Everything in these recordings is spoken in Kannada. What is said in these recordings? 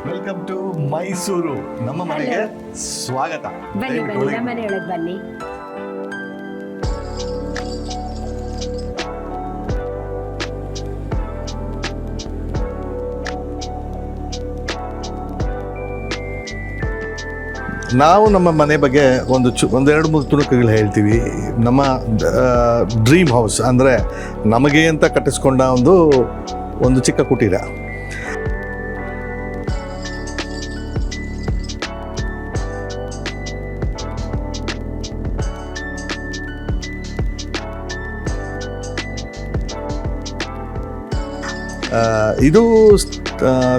Welcome to Mysuru. ನಮ್ಮ ಮನೆಗೆ ಸ್ವಾಗತ. ಬನ್ನಿ ಬನ್ನಿ ನಮ್ಮ ಮನೆಯೊಳಗೆ ಬನ್ನಿ. ನಾವು ನಮ್ಮ ಮನೆ ಬಗ್ಗೆ ಒಂದೆರಡು ಮೂರು ತುಣುಕುಗಳು ಹೇಳ್ತೀವಿ. ನಮ್ಮ ಡ್ರೀಮ್ ಹೌಸ್ ಅಂದರೆ ನಮಗೆ ಅಂತ ಕಟ್ಟಿಸ್ಕೊಂಡ ಒಂದು ಚಿಕ್ಕ ಕುಟೀರ. ಇದು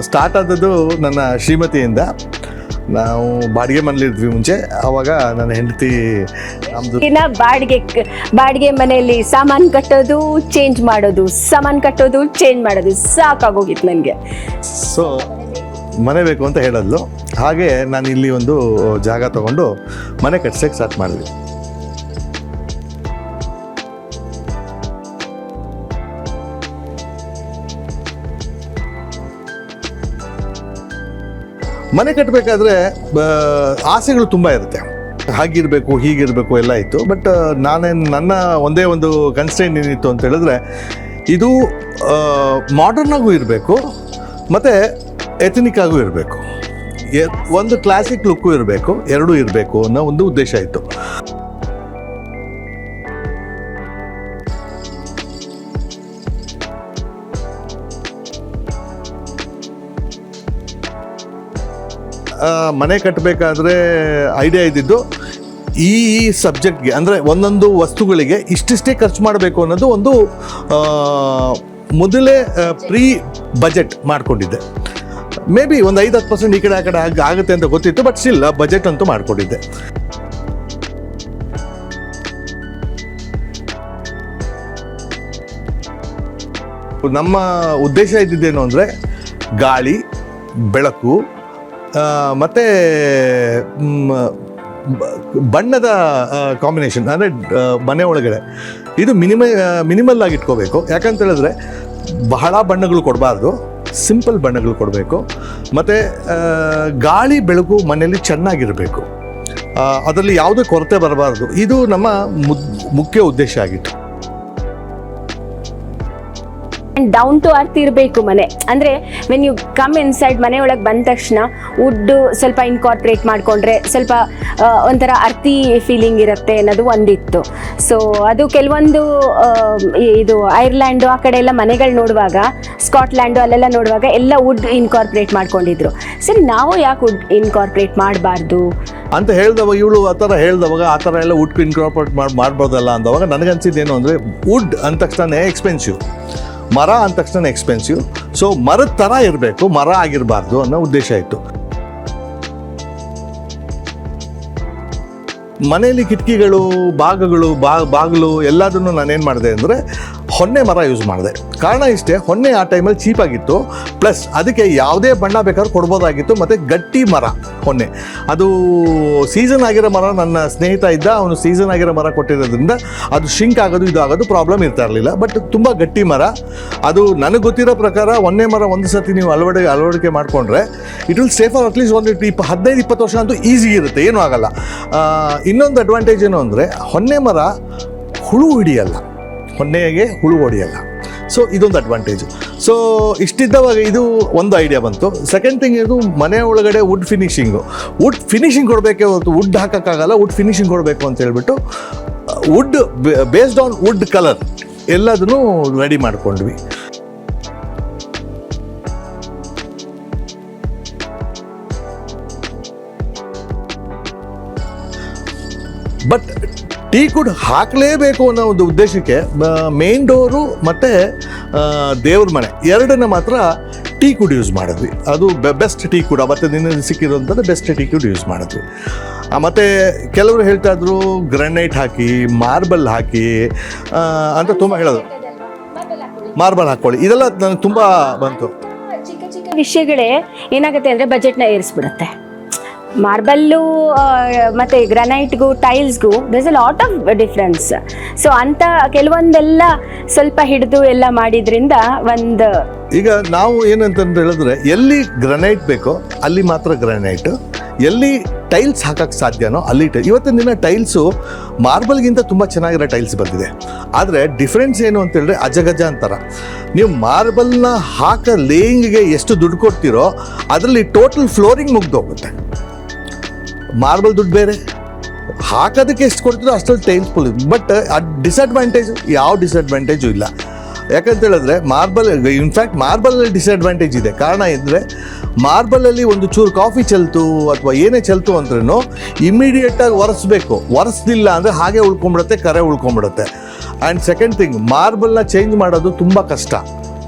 ಸ್ಟಾರ್ಟ್ ಆದದ್ದು ನನ್ನ ಶ್ರೀಮತಿಯಿಂದ. ನಾವು ಬಾಡಿಗೆ ಮನೇಲಿದ್ವಿ ಮುಂಚೆ. ಆವಾಗ ನನ್ನ ಹೆಂಡತಿ ನಮ್ಮದು ಬಾಡಿಗೆ ಮನೆಯಲ್ಲಿ ಸಾಮಾನು ಕಟ್ಟೋದು ಚೇಂಜ್ ಮಾಡೋದು ಸಾಕಾಗೋಗಿತ್ತು ನನಗೆ. ಸೊ ಮನೆ ಬೇಕು ಅಂತ ಹೇಳೋದು. ಹಾಗೆ ನಾನು ಇಲ್ಲಿ ಒಂದು ಜಾಗ ತಗೊಂಡು ಮನೆ ಕಟ್ಸೋಕ್ಕೆ ಸ್ಟಾರ್ಟ್ ಮಾಡಿದ್ವಿ. ಮನೆ ಕಟ್ಟಬೇಕಾದ್ರೆ ಆಸೆಗಳು ತುಂಬ ಇರುತ್ತೆ. ಹಾಗಿರಬೇಕು ಹೀಗಿರಬೇಕು ಎಲ್ಲ ಇತ್ತು. ಬಟ್ ನನ್ನ ಒಂದೇ ಒಂದು ಕನ್ಸ್ಟ್ರೈಂಟ್ ಏನಿತ್ತು ಅಂತ ಹೇಳಿದ್ರೆ, ಇದು ಮಾಡರ್ನಾಗೂ ಇರಬೇಕು ಮತ್ತು ಎಥನಿಕ್ ಆಗೂ ಇರಬೇಕು, ಒಂದು ಕ್ಲಾಸಿಕ್ ಲುಕ್ಕು ಇರಬೇಕು, ಎರಡೂ ಇರಬೇಕು ಅನ್ನೋ ಒಂದು ಉದ್ದೇಶ ಇತ್ತು. ಮನೆ ಕಟ್ಟಬೇಕಾದ್ರೆ ಐಡಿಯಾ ಇದ್ದಿದ್ದು ಈ ಸಬ್ಜೆಕ್ಟ್ಗೆ, ಅಂದರೆ ಒಂದೊಂದು ವಸ್ತುಗಳಿಗೆ ಇಷ್ಟಿಷ್ಟೇ ಖರ್ಚು ಮಾಡಬೇಕು ಅನ್ನೋದು ಒಂದು ಮೊದಲೇ ಪ್ರೀ ಬಜೆಟ್ ಮಾಡಿಕೊಂಡಿದ್ದೆ. ಮೇ ಬಿ ಒಂದು 5-10% ಈ ಕಡೆ ಆ ಕಡೆ ಆಗುತ್ತೆ ಅಂತ ಗೊತ್ತಿತ್ತು. ಬಟ್ ಸ್ಟಿಲ್ ಬಜೆಟ್ ಅಂತೂ ಮಾಡಿಕೊಂಡಿದ್ದೆ. ನಮ್ಮ ಉದ್ದೇಶ ಇದ್ದಿದ್ದೇನು ಅಂದರೆ ಗಾಳಿ, ಬೆಳಕು ಮತ್ತು ಬಣ್ಣದ ಕಾಂಬಿನೇಷನ್. ಅಂದರೆ ಮನೆ ಒಳಗಡೆ ಇದು ಮಿನಿಮಲ್ ಆಗಿ ಇಟ್ಕೋಬೇಕು. ಯಾಕಂತ ಹೇಳಿದ್ರೆ ಬಹಳ ಬಣ್ಣಗಳು ಕೊಡಬಾರ್ದು, ಸಿಂಪಲ್ ಬಣ್ಣಗಳು ಕೊಡಬೇಕು. ಮತ್ತು ಗಾಳಿ ಬೆಳಕು ಮನೆಯಲ್ಲಿ ಚೆನ್ನಾಗಿರಬೇಕು, ಅದರಲ್ಲಿ ಯಾವುದೇ ಕೊರತೆ ಬರಬಾರ್ದು. ಇದು ನಮ್ಮ ಮುಖ್ಯ ಉದ್ದೇಶ ಆಗಿತ್ತು. ಡೌನ್ ಟು ಅರ್ತ್ ಇರಬೇಕು ಮನೆ. ಅಂದರೆ ವೆನ್ ಯು ಕಮ್ ಇನ್ಸೈಡ್, ಮನೆ ಒಳಗೆ ಬಂದ ತಕ್ಷಣ ವುಡ್ ಸ್ವಲ್ಪ ಇನ್ಕಾರ್ಪೊರೇಟ್ ಮಾಡಿಕೊಂಡ್ರೆ ಸ್ವಲ್ಪ ಒಂಥರ ಅರ್ಥಿ ಫೀಲಿಂಗ್ ಇರುತ್ತೆ ಅನ್ನೋದು ಒಂದಿತ್ತು. ಸೊ ಅದು ಕೆಲವೊಂದು ಇದು ಐರ್ಲ್ಯಾಂಡು ಆ ಕಡೆ ಎಲ್ಲ ಮನೆಗಳು ನೋಡುವಾಗ, ಸ್ಕಾಟ್ಲ್ಯಾಂಡು ಅಲ್ಲೆಲ್ಲ ನೋಡುವಾಗ ಎಲ್ಲ ವುಡ್ ಇನ್ಕಾರ್ಪೊರೇಟ್ ಮಾಡ್ಕೊಂಡಿದ್ರು. ಸರಿ, ನಾವು ಯಾಕೆ ವುಡ್ ಇನ್ಕಾರ್ಪೊರೇಟ್ ಮಾಡಬಾರ್ದು ಅಂತ ಹೇಳಿದವಾಗ, ಇವಳು ಆ ಥರ ಹೇಳಿದವಾಗ ಆ ಥರ ಎಲ್ಲ ವುಡ್ ಇನ್ಕಾರ್ಪೊರೇಟ್ ಮಾಡ್ಬೋದಲ್ಲ ಅಂದವಾಗ ನನಗನ್ಸಿದ್ದೇನು ಅಂದರೆ, ವುಡ್ ಅಂದ ತಕ್ಷಣ ಎಕ್ಸ್ಪೆನ್ಸಿವ್, ಮರ ಅಂದ ತಕ್ಷಣ ಎಕ್ಸ್ಪೆನ್ಸಿವ್. ಸೊ ಮರದ ಥರ ಇರಬೇಕು, ಮರ ಆಗಿರಬಾರ್ದು ಅನ್ನೋ ಉದ್ದೇಶ ಇತ್ತು. ಮನೆಯಲ್ಲಿ ಕಿಟಕಿಗಳು, ಬಾಗಿಲು ಎಲ್ಲದನ್ನು ನಾನೇನು ಮಾಡಿದೆ ಅಂದರೆ ಹೊನ್ನೆ ಮರ ಯೂಸ್ ಮಾಡಿದೆ. ಕಾರಣ ಇಷ್ಟೇ, ಹೊನ್ನೆ ಆ ಟೈಮಲ್ಲಿ ಚೀಪಾಗಿತ್ತು. ಪ್ಲಸ್ ಅದಕ್ಕೆ ಯಾವುದೇ ಬಣ್ಣ ಬೇಕಾದ್ರೂ ಕೊಡ್ಬೋದಾಗಿತ್ತು. ಮತ್ತು ಗಟ್ಟಿ ಮರ ಹೊನ್ನೆ, ಅದು ಸೀಸನ್ ಆಗಿರೋ ಮರ. ನನ್ನ ಸ್ನೇಹಿತ ಇದ್ದ, ಅವನು ಸೀಸನ್ ಆಗಿರೋ ಮರ ಕೊಟ್ಟಿರೋದ್ರಿಂದ ಅದು ಶಿಂಕ್ ಆಗೋದು ಇದು ಆಗೋದು ಪ್ರಾಬ್ಲಮ್ ಇರ್ತಾ ಇರಲಿಲ್ಲ. ಬಟ್ ತುಂಬ ಗಟ್ಟಿ ಮರ ಅದು. ನನಗೆ ಗೊತ್ತಿರೋ ಪ್ರಕಾರ ಹೊನ್ನೆ ಮರ ಒಂದು ಸರ್ತಿ ನೀವು ಅಳವಡಿಕೆ ಮಾಡಿಕೊಂಡ್ರೆ it will stay for at least ಒಂದು 15-20 ವರ್ಷ ಅಂತೂ ಈಸಿ ಇರುತ್ತೆ, ಏನೂ ಆಗಲ್ಲ. ಇನ್ನೊಂದು ಅಡ್ವಾಂಟೇಜ್ ಏನು ಅಂದರೆ, ಹೊನ್ನೆ ಮರ ಹುಳು ಹಿಡಿಯಲ್ಲ, ಹೊನ್ನೆಗೆ ಹುಳು ಹೊಡೆಯಲ್ಲ. ಸೊ ಇದೊಂದು ಅಡ್ವಾಂಟೇಜು. ಸೊ ಇಷ್ಟಿದ್ದವಾಗ ಇದು ಒಂದು ಐಡಿಯಾ ಬಂತು. ಸೆಕೆಂಡ್ ಥಿಂಗ್, ಇದು ಮನೆ ಒಳಗಡೆ ವುಡ್ ಫಿನಿಶಿಂಗ್ ಕೊಡಬೇಕೆ ಹೊರತು ವುಡ್ ಹಾಕೋಕ್ಕಾಗಲ್ಲ. ವುಡ್ ಫಿನಿಶಿಂಗ್ ಕೊಡಬೇಕು ಅಂತ ಹೇಳ್ಬಿಟ್ಟು wood based on wood colour ಎಲ್ಲದನ್ನು ರೆಡಿ ಮಾಡ್ಕೊಂಡ್ವಿ. ಬಟ್ ಟೀಕ್ ವುಡ್ ಹಾಕಲೇಬೇಕು ಅನ್ನೋ ಒಂದು ಉದ್ದೇಶಕ್ಕೆ ಮೇನ್ ಡೋರು ಮತ್ತು ದೇವ್ರ ಮನೆ ಎರಡನ್ನ ಮಾತ್ರ ಟೀಕ್ ವುಡ್ ಯೂಸ್ ಮಾಡಿದ್ವಿ. ಅದು ಬೆಸ್ಟ್ ಟೀಕ್ ವುಡ್, ಅವತ್ತು ದಿನ ಸಿಕ್ಕಿರೋಂಥದ್ದು ಬೆಸ್ಟ್ ಟೀಕ್ ವುಡ್ ಯೂಸ್ ಮಾಡಿದ್ವಿ. ಮತ್ತು ಕೆಲವರು ಹೇಳ್ತಾ ಇದ್ರು ಗ್ರಾನೈಟ್ ಹಾಕಿ, ಮಾರ್ಬಲ್ ಹಾಕಿ ಅಂತ ತುಂಬ ಹೇಳೋದು. ಮಾರ್ಬಲ್ ಹಾಕ್ಕೊಳ್ಳಿ, ಇದೆಲ್ಲ ನನಗೆ ತುಂಬ ಬಂತು. ಚಿಕ್ಕ ಚಿಕ್ಕ ವಿಷಯಗಳೇ ಏನಾಗುತ್ತೆ ಅಂದರೆ ಬಜೆಟ್ನ ಏರಿಸ್ಬಿಡುತ್ತೆ. ಮಾರ್ಬಲ್ಲು ಮತ್ತು ಗ್ರನೈಟ್ಗೂ ಟೈಲ್ಸ್ಗೂ there's a lot of difference. So ಅಂಥ ಕೆಲವೊಂದೆಲ್ಲ ಸ್ವಲ್ಪ ಹಿಡಿದು ಎಲ್ಲ ಮಾಡಿದ್ರಿಂದ ಒಂದು ಈಗ ನಾವು ಏನಂತಂದು ಹೇಳಿದ್ರೆ ಎಲ್ಲಿ ಗ್ರನೈಟ್ ಬೇಕೋ ಅಲ್ಲಿ ಮಾತ್ರ ಗ್ರನೈಟ್, ಎಲ್ಲಿ ಟೈಲ್ಸ್ ಹಾಕಕ್ಕೆ ಸಾಧ್ಯನೋ ಅಲ್ಲಿ ಇವತ್ತಿನ ದಿನ ಟೈಲ್ಸು ಮಾರ್ಬಲ್ಗಿಂತ ತುಂಬ ಚೆನ್ನಾಗಿರೋ ಟೈಲ್ಸ್ ಬಂದಿದೆ. ಆದರೆ ಡಿಫ್ರೆನ್ಸ್ ಏನು ಅಂತ ಹೇಳಿದ್ರೆ ಅಜಗಜ ಅಂತಾರ. ನೀವು ಮಾರ್ಬಲ್ನ ಲೇಯಿಂಗ್ಗೆ ಎಷ್ಟು ದುಡ್ಡು ಕೊಡ್ತೀರೋ ಅದರಲ್ಲಿ ಟೋಟಲ್ ಫ್ಲೋರಿಂಗ್ ಮುಗ್ದೋಗುತ್ತೆ. ಮಾರ್ಬಲ್ ದುಡ್ಡು ಬೇರೆ, ಹಾಕೋದಕ್ಕೆ ಎಷ್ಟು ಕೊಡ್ತೀರೋ ಅಷ್ಟೊಂದು ಟೈಲ್ಸ್ ಫುಲ್. ಬಟ್ ಡಿಸಡ್ವಾಂಟೇಜ್ ಯಾವ ಡಿಸಡ್ವಾಂಟೇಜು ಇಲ್ಲ. ಯಾಕಂತ ಹೇಳಿದ್ರೆ ಇನ್ಫ್ಯಾಕ್ಟ್ ಮಾರ್ಬಲಲ್ಲಿ ಡಿಸಡ್ವಾಂಟೇಜ್ ಇದೆ. ಕಾರಣ ಇದ್ದರೆ ಮಾರ್ಬಲಲ್ಲಿ ಒಂದು ಚೂರು ಕಾಫಿ ಚೆಲ್ತು ಅಥವಾ ಏನೇ ಚೆಲ್ತು ಅಂದ್ರೂ ಇಮಿಡಿಯೇಟಾಗಿ ಒರೆಸ್ಬೇಕು. ಒರೆಸ್ದಿಲ್ಲ ಅಂದರೆ ಹಾಗೆ ಉಳ್ಕೊಂಬಿಡುತ್ತೆ, ಕರೆ ಉಳ್ಕೊಂಬಿಡುತ್ತೆ. ಆ್ಯಂಡ್ ಸೆಕೆಂಡ್ ಥಿಂಗ್, ಮಾರ್ಬಲ್ನ ಚೇಂಜ್ ಮಾಡೋದು ತುಂಬ ಕಷ್ಟ,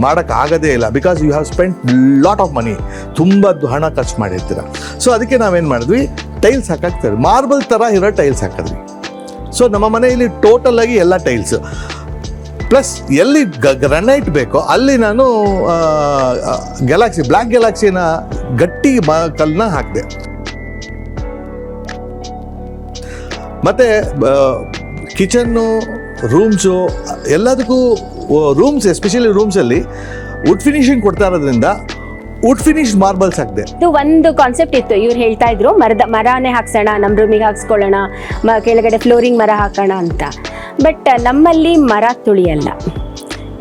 ಮಾಡೋಕ್ಕಾಗೋದೇ ಇಲ್ಲ. Because you have spend lot of money, ತುಂಬ ಹಣ ಖರ್ಚು ಮಾಡಿರ್ತೀರ. ಸೊ ಅದಕ್ಕೆ ನಾವೇನು ಮಾಡಿದ್ವಿ, ಟೈಲ್ಸ್ ಹಾಕಾಕ್ತೇವೆ, ಮಾರ್ಬಲ್ ಥರ ಇರೋ ಟೈಲ್ಸ್ ಹಾಕಿದ್ವಿ. ಸೊ ನಮ್ಮ ಮನೆಯಲ್ಲಿ ಟೋಟಲಾಗಿ ಎಲ್ಲ ಟೈಲ್ಸ್ ಪ್ಲಸ್ ಎಲ್ಲಿ ಗ್ರನೈಟ್ ಬೇಕೋ ಅಲ್ಲಿ ನಾನು ಬ್ಲ್ಯಾಕ್ ಗ್ಯಾಲಕ್ಸಿನ ಗಟ್ಟಿ ಕಲ್ಲನ್ನ ಹಾಕಿದೆ. ಮತ್ತು ಕಿಚನ್ನು, ರೂಮ್ಸು ಎಲ್ಲದಕ್ಕೂ ರೂಮ್ಸ್, ಎಸ್ಪೆಷಲಿ ರೂಮ್ಸಲ್ಲಿ ವುಡ್ ಫಿನಿಶಿಂಗ್ ಕೊಡ್ತಾ ಇರೋದ್ರಿಂದ ವುಡ್ ಫಿನಿಶ್ ಮಾರ್ಬಲ್ಸ್ ಹಾಕಿದೆ. ಇದು ಒಂದು ಕಾನ್ಸೆಪ್ಟ್ ಇತ್ತು, ಇವ್ರು ಹೇಳ್ತಾ ಇದ್ರು ಮರನೇ ಹಾಕ್ಸೋಣ, ನಮ್ಮ ರೂಮಿಗೆ ಹಾಕ್ಸ್ಕೊಳ್ಳೋಣ, ಕೆಳಗಡೆ ಫ್ಲೋರಿಂಗ್ ಮರ ಹಾಕೋಣ ಅಂತ. ಬಟ್ ನಮ್ಮಲ್ಲಿ ಮರ ತುಳಿಯಲ್ಲ.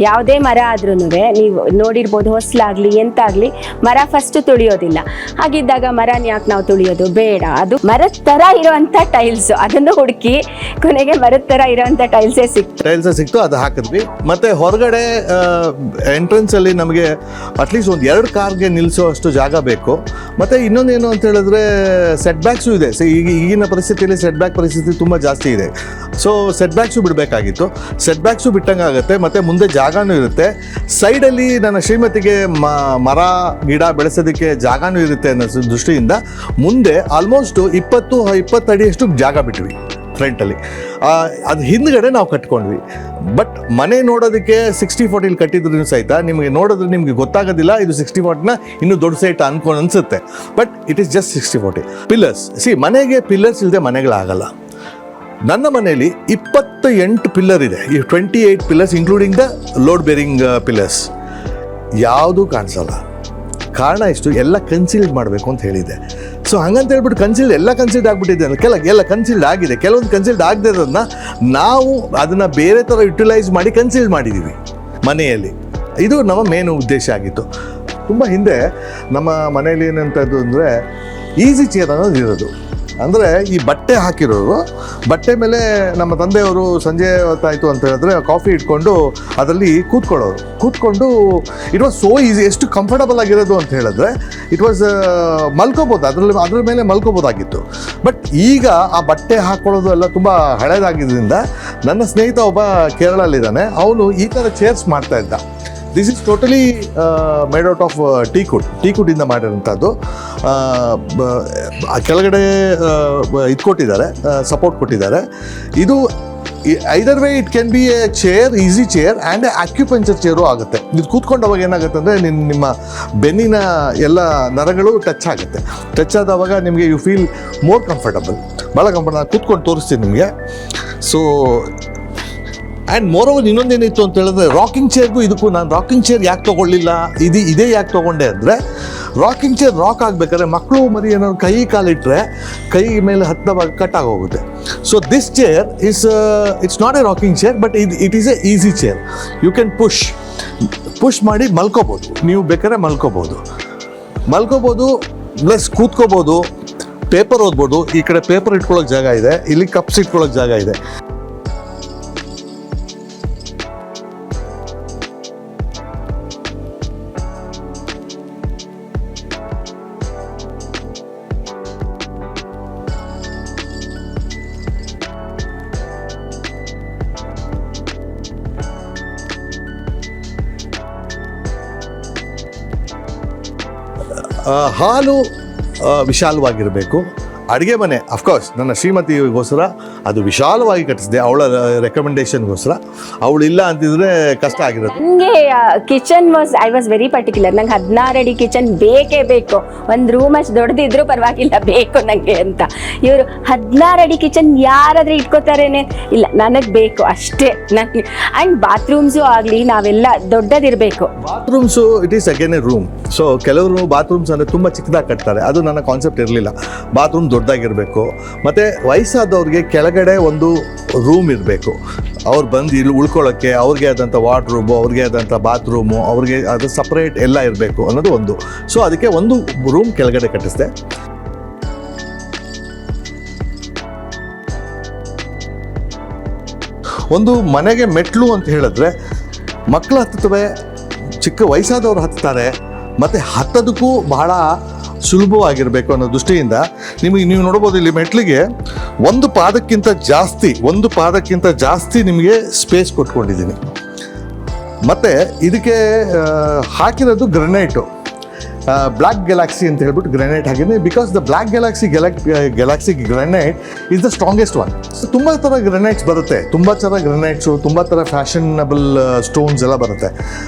ಯಾವುದೇ ಮರ ಆದ್ರೂ ನೀವು ನೋಡಿರ್ಬೋದು, ಹೊಸ್ಲಾಗಲಿ ಎಂತಾಗಲಿ ಮರ ಫಸ್ಟು ತುಳಿಯೋದಿಲ್ಲ. ಹಾಗಿದ್ದಾಗ ಮರನ ಯಾಕೆ ನಾವು ತುಳಿಯೋದು ಬೇಡ. ಅದು ಮರದ ಥರ ಇರೋವಂಥ ಟೈಲ್ಸು, ಅದನ್ನು ಹುಡುಕಿ ಕೊನೆಗೆ ಮರದ ಥರ ಇರೋವಂಥ ಟೈಲ್ಸೇ ಸಿಕ್ತು, ಅದು ಹಾಕಿದ್ವಿ. ಮತ್ತು ಹೊರಗಡೆ ಎಂಟ್ರೆನ್ಸಲ್ಲಿ ನಮಗೆ ಅಟ್ಲೀಸ್ಟ್ ಒಂದು 2 ಕಾರ್ಗೆ ನಿಲ್ಲಿಸೋ ಅಷ್ಟು ಜಾಗ ಬೇಕು. ಮತ್ತು ಇನ್ನೊಂದೇನು ಅಂತ ಹೇಳಿದ್ರೆ ಸೆಟ್ ಬ್ಯಾಕ್ಸು ಇದೆ. ಸೊ ಈಗಿನ ಪರಿಸ್ಥಿತಿಯಲ್ಲಿ ಸೆಟ್ ಬ್ಯಾಕ್ ಪರಿಸ್ಥಿತಿ ತುಂಬ ಜಾಸ್ತಿ ಇದೆ. ಸೊ ಸೆಟ್ ಬ್ಯಾಕ್ಸು ಬಿಡಬೇಕಾಗಿತ್ತು, ಸೆಟ್ ಬ್ಯಾಕ್ಸು ಬಿಟ್ಟಂಗೆ ಆಗುತ್ತೆ. ಮತ್ತು ಮುಂದೆ ಜಾಗನೂ ಇರುತ್ತೆ. ಸೈಡಲ್ಲಿ ನನ್ನ ಶ್ರೀಮತಿಗೆ ಮರ ಗಿಡ ಬೆಳೆಸೋದಕ್ಕೆ ಜಾಗನೂ ಇರುತ್ತೆ ಅನ್ನೋ ದೃಷ್ಟಿಯಿಂದ ಮುಂದೆ ಆಲ್ಮೋಸ್ಟ್ 20 ಅಡಿಯಷ್ಟು ಜಾಗ ಬಿಟ್ವಿ ಫ್ರಂಟಲ್ಲಿ. ಅದು ಹಿಂದ್ಗಡೆ ನಾವು ಕಟ್ಕೊಂಡ್ವಿ. ಬಟ್ ಮನೆ ನೋಡೋದಕ್ಕೆ 60-40 ಕಟ್ಟಿದ್ರು ಸಹಿತ ನಿಮಗೆ ನೋಡಿದ್ರೆ ನಿಮಗೆ ಗೊತ್ತಾಗೋದಿಲ್ಲ ಇದು 60-40ನ ಇನ್ನೂ ದೊಡ್ಡ ಸೈಟ್ ಅನ್ಸುತ್ತೆ. But it is just 60-40 pillars. ಮನೆಗೆ ಪಿಲ್ಲರ್ಸ್ ಇಲ್ಲದೆ ಮನೆಗಳಾಗಲ್ಲ. ನನ್ನ ಮನೆಯಲ್ಲಿ 28 ಪಿಲ್ಲರ್ ಇದೆ. ಈ 28 pillars including the load bearing pillars ಯಾವುದೂ ಕಾಣಿಸಲ್ಲ. ಕಾರಣ ಇಷ್ಟು, ಎಲ್ಲ ಕನ್ಸೀಲ್ಡ್ ಮಾಡಬೇಕು ಅಂತ ಹೇಳಿದೆ. ಸೊ ಹಂಗಂತ ಹೇಳ್ಬಿಟ್ಟು ಎಲ್ಲ ಕನ್ಸೀಲ್ಡ್ ಆಗಿಬಿಟ್ಟಿದೆ ಅಂದ್ರೆ ಎಲ್ಲ ಕನ್ಸೀಲ್ಡ್ ಆಗಿದೆ. ಕೆಲವೊಂದು ಕನ್ಸೀಲ್ಡ್ ಆಗದೆ ಇರೋದನ್ನ ನಾವು ಅದನ್ನು ಬೇರೆ ಥರ ಯುಟಿಲೈಸ್ ಮಾಡಿ ಕನ್ಸೀಲ್ಡ್ ಮಾಡಿದ್ದೀವಿ ಮನೆಯಲ್ಲಿ. ಇದು ನಮ್ಮ ಮೇನ್ ಉದ್ದೇಶ ಆಗಿತ್ತು. ತುಂಬ ಹಿಂದೆ ನಮ್ಮ ಮನೆಯಲ್ಲಿ ಏನಂತದ್ದು ಅಂದರೆ ಈಸಿ ಚೇರ್ ಅನ್ನೋದು ಇರೋದು. ಅಂದರೆ ಈ ಬಟ್ಟೆ ಹಾಕಿರೋರು, ಬಟ್ಟೆ ಮೇಲೆ ನಮ್ಮ ತಂದೆಯವರು ಸಂಜೆ ಹೊತ್ತಾಯಿತು ಅಂತ ಹೇಳಿದ್ರೆ ಕಾಫಿ ಇಟ್ಕೊಂಡು ಅದರಲ್ಲಿ ಕೂತ್ಕೊಂಡು ಇಟ್ ವಾಸ್ ಸೋ ಈಸಿ. ಎಷ್ಟು ಕಂಫರ್ಟಬಲ್ ಆಗಿರೋದು ಅಂತ ಹೇಳಿದ್ರೆ ಇಟ್ ವಾಸ್ ಮಲ್ಕೋಬೋದು, ಅದ್ರ ಮೇಲೆ ಮಲ್ಕೋಬೋದಾಗಿತ್ತು. ಬಟ್ ಈಗ ಆ ಬಟ್ಟೆ ಹಾಕ್ಕೊಳ್ಳೋದು ಎಲ್ಲ ತುಂಬ ಹಳೇದಾಗಿದ್ದರಿಂದ ನನ್ನ ಸ್ನೇಹಿತ ಒಬ್ಬ ಕೇರಳಲ್ಲಿದ್ದಾನೆ, ಅವನು ಈ ಥರ ಚೇರ್ಸ್ ಮಾಡ್ತಾ ಇದ್ದ. This is totally made out of ಟೀಕುಡ್ಡಿಂದ ಮಾಡಿರೋಂಥದ್ದು. ಕೆಳಗಡೆ ಇದು ಕೊಟ್ಟಿದ್ದಾರೆ, ಸಪೋರ್ಟ್ ಕೊಟ್ಟಿದ್ದಾರೆ. ಇದು either way it can be a chair, easy chair and acupuncture chair ಆಗುತ್ತೆ. ಇದು ಕೂತ್ಕೊಂಡವಾಗ ಏನಾಗುತ್ತೆ ಅಂದರೆ ನಿಮ್ಮ ಬೆನ್ನಿನ ಎಲ್ಲ ನರಗಳು ಟಚ್ ಆಗುತ್ತೆ. ಟಚ್ ಆದವಾಗ ನಿಮಗೆ ಯು ಫೀಲ್ ಮೋರ್ ಕಂಫರ್ಟಬಲ್, ಭಾಳ ಕಂಫರ್ಟಬಲ್. ಕೂತ್ಕೊಂಡು ತೋರಿಸ್ತೀನಿ ನಿಮಗೆ. ಸೊ ಆ್ಯಂಡ್ ಮೋರ್ ಓವರ್ ಇನ್ನೊಂದೇನಿತ್ತು ಅಂತ ಹೇಳಿದ್ರೆ ರಾಕಿಂಗ್ ಚೇರ್ಗೂ ಇದಕ್ಕೂ ನಾನು ರಾಕಿಂಗ್ ಚೇರ್ ಯಾಕೆ ತೊಗೊಳ್ಳಿಲ್ಲ, ಇದೇ ಯಾಕೆ ತೊಗೊಂಡೆ ಅಂದರೆ ರಾಕಿಂಗ್ ಚೇರ್ ರಾಕ್ ಆಗಬೇಕಾದ್ರೆ ಮಕ್ಕಳು ಮರಿ ಏನಾದ್ರು ಕೈ ಕಾಲಿಟ್ಟರೆ ಕೈ ಮೇಲೆ ಹತ್ತವಾಗ ಕಟ್ಟಾಗೋಗುತ್ತೆ. So this chair it's not a rocking chair but it is a easy chair. You can push ಮಾಡಿ ಮಲ್ಕೋಬೋದು. ನೀವು ಬೇಕಾದ್ರೆ ಮಲ್ಕೋಬೋದು ಪ್ಲಸ್ ಕೂತ್ಕೋಬೋದು, ಪೇಪರ್ ಓದ್ಬೋದು. ಈ ಕಡೆ ಪೇಪರ್ ಇಟ್ಕೊಳ್ಳೋಕೆ ಜಾಗ ಇದೆ, ಇಲ್ಲಿ ಕಪ್ಸ್ ಇಟ್ಕೊಳ್ಳೋಕೆ ಜಾಗ ಇದೆ. ಹಾಲು ವಿಶಾಲವಾಗಿರಬೇಕು. ಅಡುಗೆ ಮನೆ ಅಫ್ಕೋರ್ಸ್ ನನ್ನ ಶ್ರೀಮತಿಗೋಸ್ಕರ ಅದು ವಿಶಾಲವಾಗಿ ಕಟ್ಟಿಸಿದೆ ಅವಳ ರೆಕಮೆಂಡೇಶನ್ಗೋಸ್ಕರ. ಅವಳಿಲ್ಲ ಅಂತಿದ್ರೆ ಕಷ್ಟ ಆಗಿರೋದು. ನನಗೆ kitchen I was very particular. ನಂಗೆ 16 ಅಡಿ ಕಿಚನ್ ಬೇಕೇ ಬೇಕು, ಒಂದು ರೂಮ್ ಅಷ್ಟು ದೊಡ್ಡದಿದ್ರೂ ಪರವಾಗಿಲ್ಲ ಬೇಕು ನನಗೆ ಅಂತ. ಇವರು 16 ಅಡಿ ಕಿಚನ್ ಯಾರಾದ್ರೂ ಇಟ್ಕೋತಾರೇನೆ, ಇಲ್ಲ ನನಗೆ ಬೇಕು ಅಷ್ಟೇ ನನಗೆ. ಆ್ಯಂಡ್ ಬಾತ್ರೂಮ್ಸು ಆಗಲಿ ನಾವೆಲ್ಲ ದೊಡ್ಡದಿರಬೇಕು. Bathrooms it is again a room. So ಕೆಲವರು ಬಾತ್ರೂಮ್ಸ್ ಅಂದರೆ ತುಂಬ ಚಿಕ್ಕದಾಗಿ ಕಟ್ತಾರೆ, ಅದು ನನ್ನ ಕಾನ್ಸೆಪ್ಟ್ ಇರಲಿಲ್ಲ. ಬಾತ್ರೂಮ್ ದೊಡ್ಡದಾಗಿರಬೇಕು, ಮತ್ತು ವಯಸ್ಸಾದವ್ರಿಗೆ ಕೆಳಗಡೆ ಒಂದು ರೂಮ್ ಇರಬೇಕು. ಅವ್ರು ಬಂದು ಇಲ್ಲಿ ಉಳ್ಕೊಳ್ಳೋಕ್ಕೆ ಅವ್ರಿಗೆ ಆದಂಥ ವಾರ್ಡ್ರೂಮು, ಅವ್ರಿಗೆ ಆದಂಥ ಬಾತ್ರೂಮು, ಅವ್ರಿಗೆ ಅದು ಸಪ್ರೇಟ್ ಎಲ್ಲ ಇರಬೇಕು ಅನ್ನೋದು ಒಂದು. ಸೊ ಅದಕ್ಕೆ ಒಂದು ರೂಮ್ ಕೆಳಗಡೆ ಕಟ್ಟಿಸಿದೆ. ಒಂದು ಮನೆಗೆ ಮೆಟ್ಲು ಅಂತ ಹೇಳಿದ್ರೆ ಮಕ್ಕಳು ಹತ್ತುತ್ತವೆ, ಚಿಕ್ಕ ವಯಸ್ಸಾದವರು ಹತ್ತಾರೆ, ಮತ್ತು ಹತ್ತೋದಕ್ಕೂ ಬಹಳ ಸುಲಭವಾಗಿರಬೇಕು ಅನ್ನೋ ದೃಷ್ಟಿಯಿಂದ ನೀವು ನೋಡ್ಬೋದು ಇಲ್ಲಿ ಮೆಟ್ಲಿಗೆ ಒಂದು ಪಾದಕ್ಕಿಂತ ಜಾಸ್ತಿ ನಿಮಗೆ ಸ್ಪೇಸ್ ಕೊಟ್ಕೊಂಡಿದ್ದೀನಿ. ಮತ್ತು ಇದಕ್ಕೆ ಹಾಕಿರೋದು ಗ್ರನೈಟು, ಬ್ಲ್ಯಾಕ್ ಗ್ಯಾಲಕ್ಸಿ ಅಂತ ಹೇಳ್ಬಿಟ್ಟು ಗ್ರಾನೈಟ್ ಹಾಕಿದ್ದೀನಿ. Because the black galaxy granite is the strongest one. So ತುಂಬ ಥರ ಗ್ರಾನೈಟ್ಸ್ ಬರುತ್ತೆ, ತುಂಬ ಥರ ಗ್ರಾನೈಟ್ಸು, ತುಂಬ ಥರ ಫ್ಯಾಷನಬಲ್ ಸ್ಟೋನ್ಸ್ ಎಲ್ಲ ಬರುತ್ತೆ.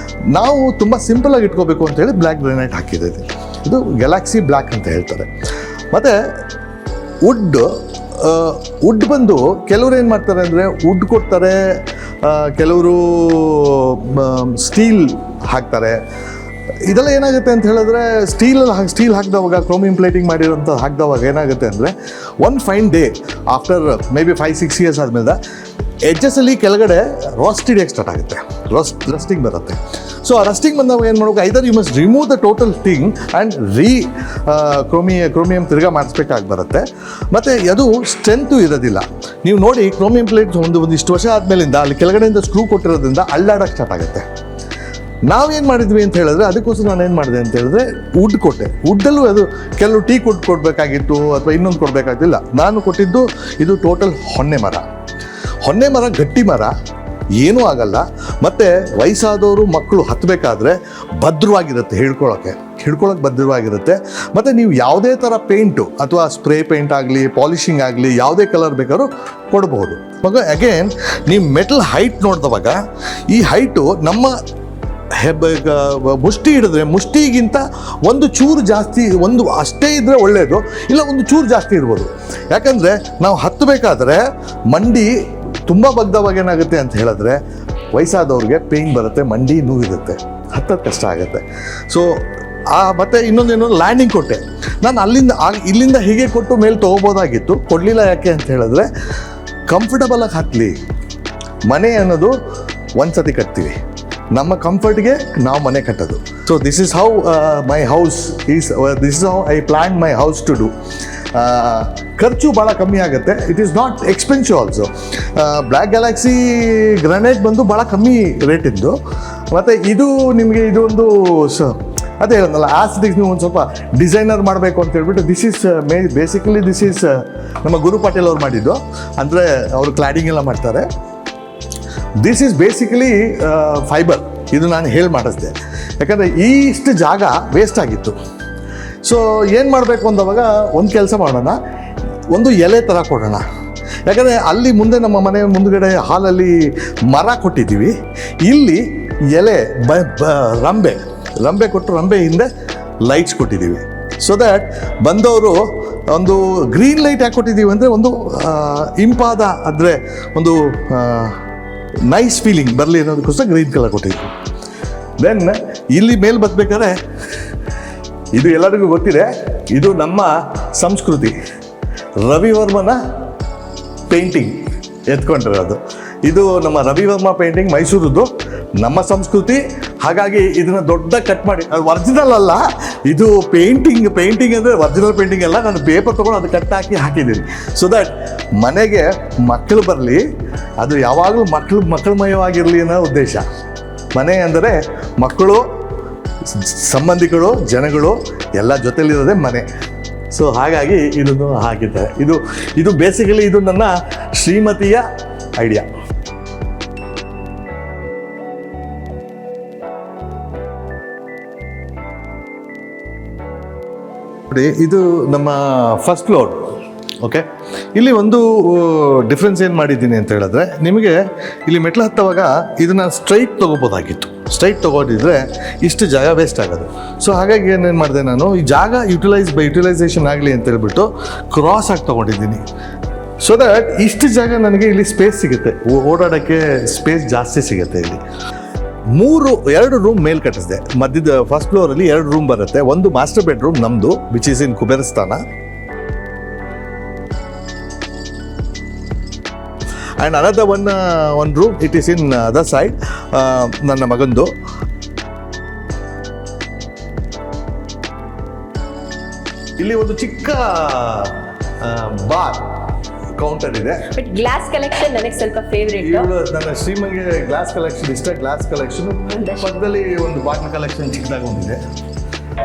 ನಾವು ತುಂಬ ಸಿಂಪಲಾಗಿ ಇಟ್ಕೋಬೇಕು ಅಂತೇಳಿ ಬ್ಲ್ಯಾಕ್ ಗ್ರಾನೈಟ್ ಹಾಕಿದ್ದೀವಿ. ಇದು ಗ್ಯಾಲಕ್ಸಿ ಬ್ಲ್ಯಾಕ್ ಅಂತ ಹೇಳ್ತಾರೆ. ಮತ್ತು ವುಡ್ ಬಂದು ಕೆಲವರು ಏನು ಮಾಡ್ತಾರೆ ಅಂದರೆ ವುಡ್ ಕೊಡ್ತಾರೆ, ಕೆಲವರು ಸ್ಟೀಲ್ ಹಾಕ್ತಾರೆ. ಇದೆಲ್ಲ ಏನಾಗುತ್ತೆ ಅಂತ ಹೇಳಿದ್ರೆ ಸ್ಟೀಲ್ ಹಾಕಿದವಾಗ, ಕ್ರೋಮಿಯಂ ಪ್ಲೇಟಿಂಗ್ ಮಾಡಿರೋಂಥ ಹಾಕಿದವಾಗ ಏನಾಗುತ್ತೆ ಅಂದರೆ one fine day after may be 5-6 years ಆದಮೇಲೆ ಎಡ್ಜಸ್ಸಲ್ಲಿ ಕೆಳಗಡೆ ರಾಸ್ಟಿಂಗ್ ಸ್ಟಾರ್ಟ್ ಆಗುತ್ತೆ, ರಸ್ಟಿಂಗ್ ಬರುತ್ತೆ. ಸೊ ಆ ರಸ್ಟಿಂಗ್ ಬಂದಾಗ ಏನು ಮಾಡಬೇಕು, either you must remove the total thing and chromium ತಿರ್ಗಾ ಮಾಡಿಸ್ಬೇಕಾಗಿ ಬರುತ್ತೆ. ಮತ್ತು ಅದು ಸ್ಟ್ರೆಂತು ಇರೋದಿಲ್ಲ. ನೀವು ನೋಡಿ ಕ್ರೋಮಿಯಂ ಪ್ಲೇಟ್ಸ್ ಒಂದಿಷ್ಟು ವರ್ಷ ಆದಮೇಲಿಂದ ಅಲ್ಲಿ ಕೆಳಗಡೆಯಿಂದ ಸ್ಕ್ರೂ ಕೊಟ್ಟಿರೋದ್ರಿಂದ ಅಳ್ಳಾಡೋಕ್ಕೆ ಸ್ಟಾರ್ಟ್ ಆಗುತ್ತೆ. ನಾವೇನು ಮಾಡಿದ್ವಿ ಅಂತ ಹೇಳಿದ್ರೆ ಅದಕ್ಕೋಸ್ಕರ ನಾನು ಏನು ಮಾಡಿದೆ ಅಂತ ಹೇಳಿದ್ರೆ ವುಡ್ ಕೊಟ್ಟೆ. ವುಡ್ಡಲ್ಲೂ ಅದು ಕೆಲವು ಟೀ ಕೊಡಬೇಕಾಗಿತ್ತು ಅಥವಾ ಇನ್ನೊಂದು ಕೊಡಬೇಕಾಗಿಲ್ಲ. ನಾನು ಕೊಟ್ಟಿದ್ದು ಇದು ಟೋಟಲ್ ಹೊನ್ನೆ ಮರ, ಗಟ್ಟಿ ಮರ, ಏನೂ ಆಗಲ್ಲ. ಮತ್ತು ವಯಸ್ಸಾದವರು ಮಕ್ಕಳು ಹತ್ತಬೇಕಾದ್ರೆ ಭದ್ರವಾಗಿರುತ್ತೆ, ಹಿಡ್ಕೊಳ್ಳೋಕ್ಕೆ ಭದ್ರವಾಗಿರುತ್ತೆ. ಮತ್ತು ನೀವು ಯಾವುದೇ ಥರ ಪೇಂಟು ಅಥವಾ ಸ್ಪ್ರೇ ಪೇಂಟ್ ಆಗಲಿ, ಪಾಲಿಷಿಂಗ್ ಆಗಲಿ, ಯಾವುದೇ ಕಲರ್ ಬೇಕಾದ್ರೂ ಕೊಡ್ಬೋದು. ಮಗ ಅಗೇನ್ ನೀವು ಮೆಟಲ್ ಹೈಟ್ ನೋಡಿದವಾಗ ಈ ಹೈಟು ನಮ್ಮ ಮುಷ್ಟಿ ಹಿಡಿದ್ರೆ ಮುಷ್ಟಿಗಿಂತ ಒಂದು ಚೂರು ಜಾಸ್ತಿ, ಒಂದು ಅಷ್ಟೇ ಇದ್ದರೆ ಒಳ್ಳೆಯದು, ಇಲ್ಲ ಒಂದು ಚೂರು ಜಾಸ್ತಿ ಇರ್ಬೋದು. ಯಾಕಂದರೆ ನಾವು ಹತ್ತಬೇಕಾದ್ರೆ ಮಂಡಿ ತುಂಬ ಬಗ್ದವಾಗ ಏನಾಗುತ್ತೆ ಅಂತ ಹೇಳಿದ್ರೆ ವಯಸ್ಸಾದವ್ರಿಗೆ ಪೇಯ್ನ್ ಬರುತ್ತೆ, ಮಂಡಿ ನೋವಿರುತ್ತೆ, ಹತ್ತೋದು ಕಷ್ಟ ಆಗುತ್ತೆ. ಸೊ ಮತ್ತು ಇನ್ನೊಂದೇನು ಲ್ಯಾಂಡಿಂಗ್ ಕೊಟ್ಟೆ ನಾನು ಇಲ್ಲಿಂದ ಹೀಗೆ ಕೊಟ್ಟು ಮೇಲೆ ತೊಗೋಬೋದಾಗಿತ್ತು, ಕೊಡಲಿಲ್ಲ. ಯಾಕೆ ಅಂತ ಹೇಳಿದ್ರೆ ಕಂಫರ್ಟಬಲಾಗಿ ಹತ್ತಲಿ. ಮನೆ ಅನ್ನೋದು ಒಂದು ಸತಿ ಕಟ್ತೀವಿ, ನಮ್ಮ ಕಂಫರ್ಟ್ಗೆ ನಾವು ಮನೆ ಕಟ್ಟೋದು. So this is how I plan my house to do. ಖರ್ಚು ಭಾಳ ಕಮ್ಮಿ ಆಗುತ್ತೆ. It is not expensive also. Black galaxy granite ಬಂದು ಭಾಳ ಕಮ್ಮಿ ರೇಟಿದ್ದು. ಮತ್ತು ಇದು ನಿಮಗೆ ಇದೊಂದು ಅದೇ ಹೇಳೋದಲ್ಲ, ಆಸ್ತಿಗೆ ನೀವು ಒಂದು ಸ್ವಲ್ಪ ಡಿಸೈನರ್ ಮಾಡಬೇಕು ಅಂತ ಹೇಳ್ಬಿಟ್ಟು ದಿಸ್ ಈಸ್ ಬೇಸಿಕಲಿ ನಮ್ಮ ಗುರು ಪಾಟೀಲ್ ಅವ್ರು ಮಾಡಿದ್ದು. ಅಂದರೆ ಅವರು ಕ್ಲಾಡಿಂಗ್ ಎಲ್ಲ ಮಾಡ್ತಾರೆ. This is basically fibre. ಇದು ನಾನು ಮಾಡಿಸ್ದೆ ಯಾಕಂದರೆ ಇಷ್ಟು ಜಾಗ ವೇಸ್ಟ್ ಆಗಿತ್ತು. ಸೊ ಏನು ಮಾಡಬೇಕು ಅಂದವಾಗ ಒಂದು ಕೆಲಸ ಮಾಡೋಣ, ಒಂದು ಎಲೆ ಥರ ಕೊಡೋಣ. ಯಾಕಂದರೆ ಅಲ್ಲಿ ಮುಂದೆ ನಮ್ಮ ಮನೆ ಮುಂದುಗಡೆ ಹಾಲಲ್ಲಿ ಮರ ಕೊಟ್ಟಿದ್ದೀವಿ, ಇಲ್ಲಿ ಎಲೆ ರಂಬೆ ಕೊಟ್ಟು ರಂಬೆ ಹಿಂದೆ ಲೈಟ್ಸ್ ಕೊಟ್ಟಿದ್ದೀವಿ. ಸೊ ದ್ಯಾಟ್ ಬಂದವರು ಒಂದು ಗ್ರೀನ್ ಲೈಟ್ ಯಾಕೆ ಕೊಟ್ಟಿದ್ದೀವಿ ಅಂದರೆ ಒಂದು ಇಂಪಾದ ಅಂದರೆ ಒಂದು ನೈಸ್ ಫೀಲಿಂಗ್ ಬರಲಿ ಅನ್ನೋದಕ್ಕೋಸ್ಕರ ಗ್ರೀನ್ ಕಲರ್ ಕೊಟ್ಟಿದ್ವಿ. ದೆನ್ ಇಲ್ಲಿ ಮೇಲೆ ಬರಬೇಕಾದ್ರೆ ಇದು ಎಲ್ಲರಿಗೂ ಗೊತ್ತಿದೆ, ಇದು ನಮ್ಮ ಸಂಸ್ಕೃತಿ, ರವಿವರ್ಮನ ಪೇಂಟಿಂಗ್ ಎತ್ಕೊಂಡಿರೋದು. ಇದು ನಮ್ಮ ರವಿವರ್ಮ ಪೇಂಟಿಂಗ್, ಮೈಸೂರದ್ದು, ನಮ್ಮ ಸಂಸ್ಕೃತಿ. ಹಾಗಾಗಿ ಇದನ್ನು ದೊಡ್ಡ ಕಟ್ ಮಾಡಿ, ಅದು ಒರಿಜಿನಲ್ ಅಲ್ಲ, ಇದು ಪೇಂಟಿಂಗ್ ಅಂದರೆ ಒರಿಜಿನಲ್ ಪೇಂಟಿಂಗ್ ಅಲ್ಲ, ನಾನು ಪೇಪರ್ ತೊಗೊಂಡು ಅದು ಕಟ್ ಹಾಕಿದ್ದೀನಿ. ಸೊ ದ್ಯಾಟ್ ಮನೆಗೆ ಮಕ್ಕಳು ಬರಲಿ, ಅದು ಯಾವಾಗಲೂ ಮಕ್ಕಳಮಯವಾಗಿರಲಿ ಅನ್ನೋ ಉದ್ದೇಶ. ಮನೆ ಅಂದರೆ ಮಕ್ಕಳು, ಸಂಬಂಧಿಗಳು, ಜನಗಳು ಎಲ್ಲ ಜೊತೆಲಿರೋದೇ ಮನೆ. ಸೊ ಹಾಗಾಗಿ ಇದನ್ನು ಹಾಕಿದ್ದಾರೆ. ಇದು ಬೇಸಿಕಲಿ ಇದು ನನ್ನ ಶ್ರೀಮತಿಯ ಐಡಿಯಾ. ನೋಡಿ, ಇದು ನಮ್ಮ ಫಸ್ಟ್ ಫ್ಲೋರ್. ಓಕೆ, ಇಲ್ಲಿ ಒಂದು ಡಿಫ್ರೆನ್ಸ್ ಏನು ಮಾಡಿದ್ದೀನಿ ಅಂತ ಹೇಳಿದ್ರೆ, ನಿಮಗೆ ಇಲ್ಲಿ ಮೆಟ್ಲು ಹತ್ತುವಾಗ ಇದನ್ನು ಸ್ಟ್ರೈಟ್ ತೊಗೋಬೋದಾಗಿತ್ತು. ಸ್ಟ್ರೈಟ್ ತೊಗೊಂಡಿದ್ರೆ ಇಷ್ಟು ಜಾಗ ವೇಸ್ಟ್ ಆಗೋದು. ಸೊ ಹಾಗಾಗಿ ಏನೇನು ಮಾಡಿದೆ ನಾನು, ಈ ಜಾಗ ಯುಟಿಲೈಸೇಷನ್ ಆಗಲಿ ಅಂತ ಹೇಳ್ಬಿಟ್ಟು ಕ್ರಾಸ್ ಆಗಿ ತೊಗೊಂಡಿದ್ದೀನಿ. ಸೊ ದಟ್ ಇಷ್ಟು ಜಾಗ ನನಗೆ ಇಲ್ಲಿ ಸ್ಪೇಸ್ ಸಿಗುತ್ತೆ, ಓಡಾಡೋಕ್ಕೆ ಸ್ಪೇಸ್ ಜಾಸ್ತಿ ಸಿಗುತ್ತೆ. ಇಲ್ಲಿ 2 ರೂಮ್ ಮೇಲ್ ಕಟ್ಟಿಸಿದೆ. ಮಧ್ಯದ ಫಸ್ಟ್ ಫ್ಲೋರಲ್ಲಿ 2 ರೂಮ್ ಬರುತ್ತೆ. ಒಂದು ಮಾಸ್ಟರ್ ಬೆಡ್ರೂಮ್ ನಮ್ಮದು, ವಿಚ್ ಈಸ್ ಇನ್ ಕುಬೇರಸ್ಥಾನ. And another one room it is in other side, ನನ್ನ ಮಗಂದು. ಇಲ್ಲಿ ಒಂದು ಚಿಕ್ಕ ಬಾರ್ ಕೌಂಟರ್ ಇದೆ. ಬಟ್ ಗ್ಲಾಸ್ ಕಲೆಕ್ಷನ್ ನನಗೆ ಸ್ವಲ್ಪ ಫೇವ್ರೇಟ್. ನನ್ನ ಶ್ರೀಮಂಗೆ ಗ್ಲಾಸ್ ಕಲೆಕ್ಷನ್ ಇಷ್ಟ. ಗ್ಲಾಸ್ ಕಲೆಕ್ಷನ್ ಪಕ್ಕದಲ್ಲಿ ಒಂದು ಬಾಟ್ಲ್ ಕಲೆಕ್ಷನ್ ಚಿಕ್ಕದಾಗಿ ಒಂದಿದೆ.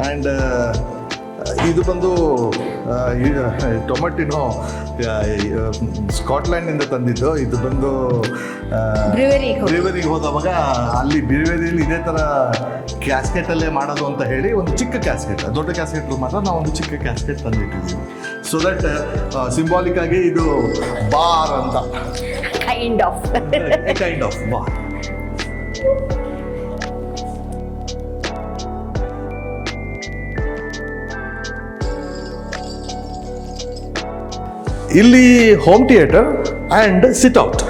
ಆ್ಯಂಡ್ ಇದು ಬಂದು ಟೊಮೆಟಿನೋ ಸ್ಕಾಟ್ಲ್ಯಾಂಡಿಂದ ತಂದಿದ್ದು. ಇದು ಬಂದು ಬ್ರಿವರಿಗೆ ಹೋದವಾಗ ಅಲ್ಲಿ ಬ್ರಿವರಿಯಲ್ಲಿ ಇದೇ ಥರ ಕ್ಯಾಸ್ಕೆಟಲ್ಲೇ ಮಾಡೋದು ಅಂತ ಹೇಳಿ ಒಂದು ಚಿಕ್ಕ ಕ್ಯಾಸ್ಕೆಟ್, ದೊಡ್ಡ ಕ್ಯಾಸ್ಕೆಟ್ ಮಾತ್ರ ನಾವು ಒಂದು ಚಿಕ್ಕ ಕ್ಯಾಸ್ಕೆಟ್ ತಂದಿಟ್ಟಿದ್ದೀವಿ. ಸೊ ದಟ್ ಸಿಂಬಾಲಿಕ್ ಆಗಿ ಇದು ಬಾರ್ ಅಂತ, ಕೈಂಡ್ ಆಫ್ ಬಾರ್. ಇಲ್ಲಿ home theatre and sit-out.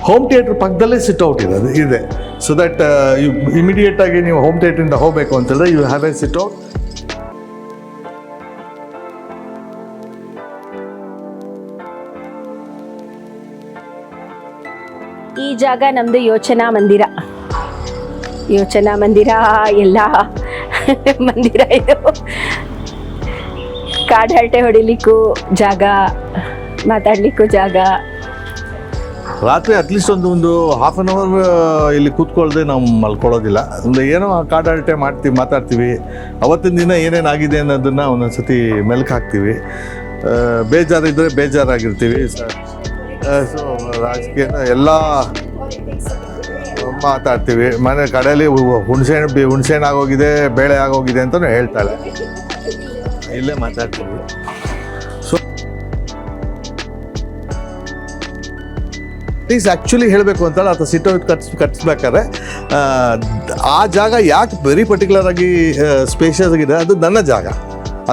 Home theatre ಪಕ್ಕದಲ್ಲೇ ಸಿಟ್ಔಟ್ ಇದೆ. ಸೊ ದಟ್ ಯು ಇಮಿಡಿಯೇಟ್ ಆಗಿ ನೀವು ಹೋಮ್ ಥಿಯೇಟ್ರಿಂದ ಹೋಗಬೇಕು ಅಂತಂದರೆ ಯು ಹ್ಯಾವ್ ಎ ಸಿಟ್ಔಟ್. ಈ ಜಾಗ ನಮ್ಮದು ಯೋಚನಾ ಮಂದಿರ ಎಲ್ಲ ಮಂದಿರ. ಇದು ಕಾಡಹರಟೆ ಹೊಡಿಲಿಕ್ಕೂ ಜಾಗ, ಮಾತಾಡ್ಲಿಕ್ಕೂ ಜಾಗ. ರಾತ್ರಿ ಅಟ್ಲೀಸ್ಟ್ ಒಂದು ಹಾಫ್ ಆನ್ ಅವರ್ ಇಲ್ಲಿ ಕೂತ್ಕೊಳ್ಳದೆ ನಾವು ಮಲ್ಕೊಳ್ಳೋದಿಲ್ಲ. ಒಂದು ಏನೋ ಕಾಡಹರಟೆ ಮಾತಾಡ್ತೀವಿ. ಅವತ್ತಿನ ದಿನ ಏನೇನಾಗಿದೆ ಅನ್ನೋದನ್ನು ಒಂದೊಂದ್ಸತಿ ಮೆಲ್ಕು ಹಾಕ್ತೀವಿ. ಬೇಜಾರಿದ್ದರೆ ಬೇಜಾರಾಗಿರ್ತೀವಿ. ಸೊ ರಾಜಕೀಯ ಎಲ್ಲ ಮಾತಾಡ್ತೀವಿ. ಮನೆ ಕಡೆಯಲ್ಲಿ ಹುಣಸೆಹಣ್ಣು ಆಗೋಗಿದೆ, ಬೇಳೆ ಆಗೋಗಿದೆ ಅಂತಲೂ ಹೇಳ್ತಾಳೆ. ಇಲ್ಲೇ ಮಾತಾಡ್ತೀವಿ. ಸೊ ಪ್ಲೀಸ್ ಆ್ಯಕ್ಚುಲಿ ಹೇಳಬೇಕು ಅಂತೇಳಿ ಅಥವಾ ಸಿಟ್ಔಟ್ ಕಟ್ಸ್ಬೇಕಾದ್ರೆ ಆ ಜಾಗ ಯಾಕೆ ವೆರಿ ಪರ್ಟಿಕ್ಯುಲರ್ ಆಗಿ ಸ್ಪೇಷಿಯಸ್ ಆಗಿದೆ, ಅದು ನನ್ನ ಜಾಗ.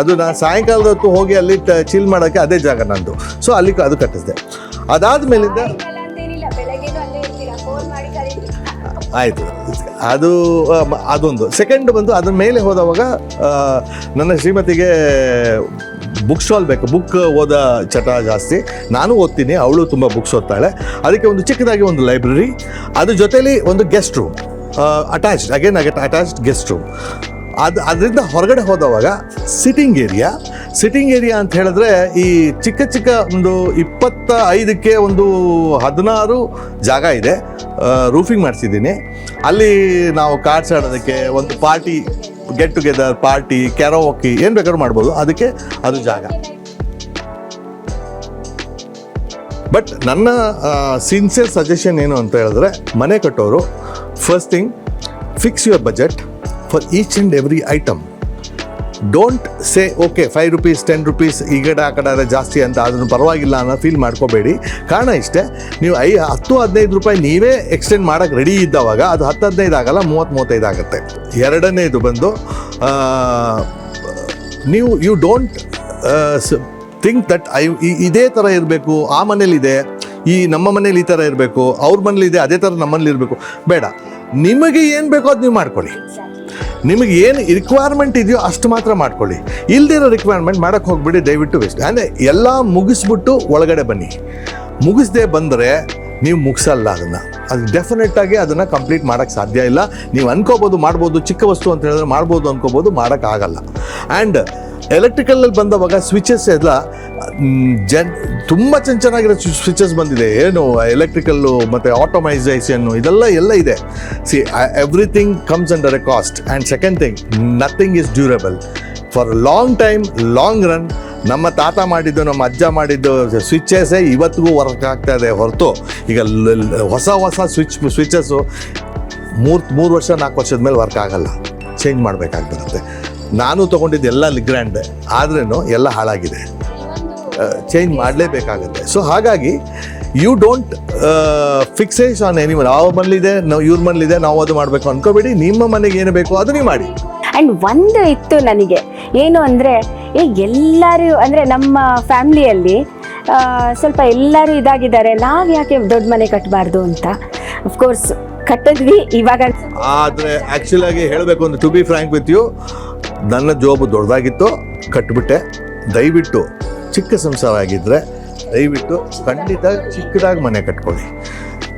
ಅದು ನಾನು ಸಾಯಂಕಾಲದ ಹೊತ್ತು ಹೋಗಿ ಅಲ್ಲಿ ಚಿಲ್ ಮಾಡೋಕ್ಕೆ ಅದೇ ಜಾಗ ನಂದು. ಸೊ ಅಲ್ಲಿ ಅದು ಕಟ್ಟಿಸಿದೆ. ಅದಾದ ಮೇಲಿಂದ ಆಯಿತು, ಅದೊಂದು. ಸೆಕೆಂಡ್ ಬಂದು ಅದ್ರ ಮೇಲೆ ಹೋದವಾಗ ನನ್ನ ಶ್ರೀಮತಿಗೆ ಬುಕ್ ಸ್ಟಾಲ್ ಬೇಕು. ಬುಕ್ ಓದೋ ಚಟ ಜಾಸ್ತಿ. ನಾನು ಓದ್ತೀನಿ, ಅವಳು ತುಂಬ ಬುಕ್ಸ್ ಓದ್ತಾಳೆ. ಅದಕ್ಕೆ ಒಂದು ಚಿಕ್ಕದಾಗಿ ಒಂದು ಲೈಬ್ರರಿ, ಅದ್ರ ಜೊತೆಲಿ ಒಂದು guest room attached guest room. ಅದರಿಂದ ಹೊರಗಡೆ ಹೋದವಾಗ ಸಿಟ್ಟಿಂಗ್ ಏರಿಯಾ ಅಂತ ಹೇಳಿದ್ರೆ, ಈ ಚಿಕ್ಕ ಒಂದು 25ಕ್ಕೆ ಒಂದು 16 ಜಾಗ ಇದೆ. ರೂಫಿಂಗ್ ಮಾಡಿಸಿದ್ದೀನಿ. ಅಲ್ಲಿ ನಾವು ಕಾರ್ಡ್ಸ್ ಆಡೋದಕ್ಕೆ, ಒಂದು ಪಾರ್ಟಿ, ಗೆಟ್ ಟುಗೆದರ್ ಪಾರ್ಟಿ, ಕ್ಯಾರೋವಾಕಿ ಏನು ಬೇಕಾದ್ರೂ ಮಾಡ್ಬೋದು. ಅದಕ್ಕೆ ಅದು ಜಾಗ. ಬಟ್ ನನ್ನ ಸಿನ್ಸಿಯರ್ ಸಜೆಷನ್ ಏನು ಅಂತ ಹೇಳಿದ್ರೆ, ಮನೆ ಕಟ್ಟೋರು first thing fix your budget for each and every item. Don't say okay 5 rupees 10 rupees ಈ ಕಡೆ ಆ ಕಡೆ ಜಾಸ್ತಿ ಅಂತ, ಅದನ್ನು ಪರವಾಗಿಲ್ಲ ಅನ್ನೋ ಫೀಲ್ ಮಾಡ್ಕೋಬೇಡಿ. ಕಾರಣ ಇಷ್ಟೇ, ನೀವು 10-15 ರೂಪಾಯಿ ನೀವೇ ಎಕ್ಸ್ಟೆಂಡ್ ಮಾಡೋಕ್ಕೆ ರೆಡಿ ಇದ್ದವಾಗ ಅದು 10-15 ಆಗಲ್ಲ, 30-35 ಆಗುತ್ತೆ. ಎರಡನೇದು ಬಂದು ನೀವು ಯು ಡೋಂಟ್ ಥಿಂಕ್ ದಟ್ ಇದೇ ಥರ ಇರಬೇಕು, ಆ ಮನೇಲಿದೆ, ನಮ್ಮ ಮನೇಲಿ ಈ ಥರ ಇರಬೇಕು, ಅವ್ರ ಮನೇಲಿದೆ ಅದೇ ಥರ ನಮ್ಮನೇಲಿ ಇರಬೇಕು. ಬೇಡ, ನಿಮಗೆ ಏನು ಬೇಕೋ ಅದು ನೀವು ಮಾಡ್ಕೊಳ್ಳಿ. ನಿಮಗೆ ಏನು ರಿಕ್ವೈರ್ಮೆಂಟ್ ಇದೆಯೋ ಅಷ್ಟು ಮಾತ್ರ ಮಾಡ್ಕೊಳ್ಳಿ. ಇಲ್ದಿರೋ ರಿಕ್ವೈರ್ಮೆಂಟ್ ಮಾಡೋಕ್ಕೆ ಹೋಗ್ಬಿಡಿ, ದಯವಿಟ್ಟು ವೇಸ್ಟ್. ಅಂದರೆ ಎಲ್ಲ ಮುಗಿಸ್ಬಿಟ್ಟು ಒಳಗಡೆ ಬನ್ನಿ. ಮುಗಿಸ್ದೇ ಬಂದರೆ ನೀವು ಮುಗಿಸಲ್ಲ ಅದನ್ನು. ಅದು ಡೆಫಿನೆಟ್ಟಾಗಿ ಅದನ್ನು ಕಂಪ್ಲೀಟ್ ಮಾಡೋಕ್ಕೆ ಸಾಧ್ಯ ಇಲ್ಲ. ನೀವು ಅನ್ಕೋಬೋದು ಮಾಡ್ಬೋದು, ಚಿಕ್ಕ ವಸ್ತು ಅಂತ ಹೇಳಿದ್ರೆ ಮಾಡ್ಬೋದು ಅನ್ಕೋಬೋದು, ಮಾಡೋಕ್ಕಾಗಲ್ಲ. ಆ್ಯಂಡ್ ಎಲೆಕ್ಟ್ರಿಕಲಲ್ಲಿ ಬಂದವಾಗ ಸ್ವಿಚಸ್ ಎಲ್ಲ ತುಂಬ ಚೆನ್ನಾಗಿರೋ ಸ್ವಿಚಸ್ ಬಂದಿದೆ. ಏನು ಎಲೆಕ್ಟ್ರಿಕಲ್ಲು ಮತ್ತು ಆಟೋಮೈಸೇಷನ್ನು ಎಲ್ಲ ಇದೆ. C everything comes under A cost. And second thing, nothing is durable for long time, long run. ನಮ್ಮ ತಾತ ಮಾಡಿದ್ದು, ನಮ್ಮ ಅಜ್ಜ ಮಾಡಿದ್ದು ಸ್ವಿಚಸ್ಸೇ ಇವತ್ತಿಗೂ ವರ್ಕ್ ಆಗ್ತಾ ಇದೆ ಹೊರತು, ಈಗ ಹೊಸ ಸ್ವಿಚಸ್ಸು 3 ವರ್ಷ 4 ವರ್ಷದ ಮೇಲೆ ವರ್ಕ್ ಆಗಲ್ಲ, ಚೇಂಜ್ ಮಾಡಬೇಕಾಗ್ತಿರುತ್ತೆ. ನಾನು ತೊಗೊಂಡಿದ್ದು ಎಲ್ಲ ಲಿಗ್ರ್ಯಾಂಡ್, ಆದ್ರೂ ಎಲ್ಲ ಹಾಳಾಗಿದೆ. ಚೇಂಜ್ ಮಾಡಲೇಬೇಕಾಗುತ್ತೆ. ಸೊ ಹಾಗಾಗಿ ಯು ಡೋಂಟ್ ಫಿಕ್ಸೇಸ್ ಆನ್ ಎನಿವನ್. ಅವ್ರ ಮನೇಲಿದೆ, ನಾವು ಇವ್ರ ಮನೇಲಿದೆ, ನಾವು ಅದು ಮಾಡಬೇಕು ಅನ್ಕೋಬೇಡಿ. ನಿಮ್ಮ ಮನೆಗೆ ಏನು ಬೇಕು ಅದು ನೀವು ಮಾಡಿ. ಆ್ಯಂಡ್ ಒಂದು ಇತ್ತು ನನಗೆ, ಏನು ಅಂದರೆ ಎಲ್ಲರೂ ಅಂದರೆ ನಮ್ಮ ಫ್ಯಾಮ್ಲಿಯಲ್ಲಿ ಸ್ವಲ್ಪ ಎಲ್ಲರೂ ಇದಾಗಿದ್ದಾರೆ, ನಾವು ಯಾಕೆ ದೊಡ್ಡ ಮನೆ ಕಟ್ಟಬಾರ್ದು ಅಂತ. ಅಫ್ಕೋರ್ಸ್ ಕಟ್ಟಿದ್ವಿ ಇವಾಗ. ಆದರೆ ಆ್ಯಕ್ಚುಲಾಗಿ ಹೇಳಬೇಕು ಅಂದರೆ, to be frank with you, ನನ್ನ ಜೋಬು ದೊಡ್ಡದಾಗಿತ್ತು, ಕಟ್ಟಿಬಿಟ್ಟೆ. ದಯವಿಟ್ಟು ಚಿಕ್ಕ ಸಂಸಾರ ಆಗಿದ್ದರೆ ದಯವಿಟ್ಟು ಖಂಡಿತ ಚಿಕ್ಕದಾಗಿ ಮನೆ ಕಟ್ಕೊಳ್ಳಿ.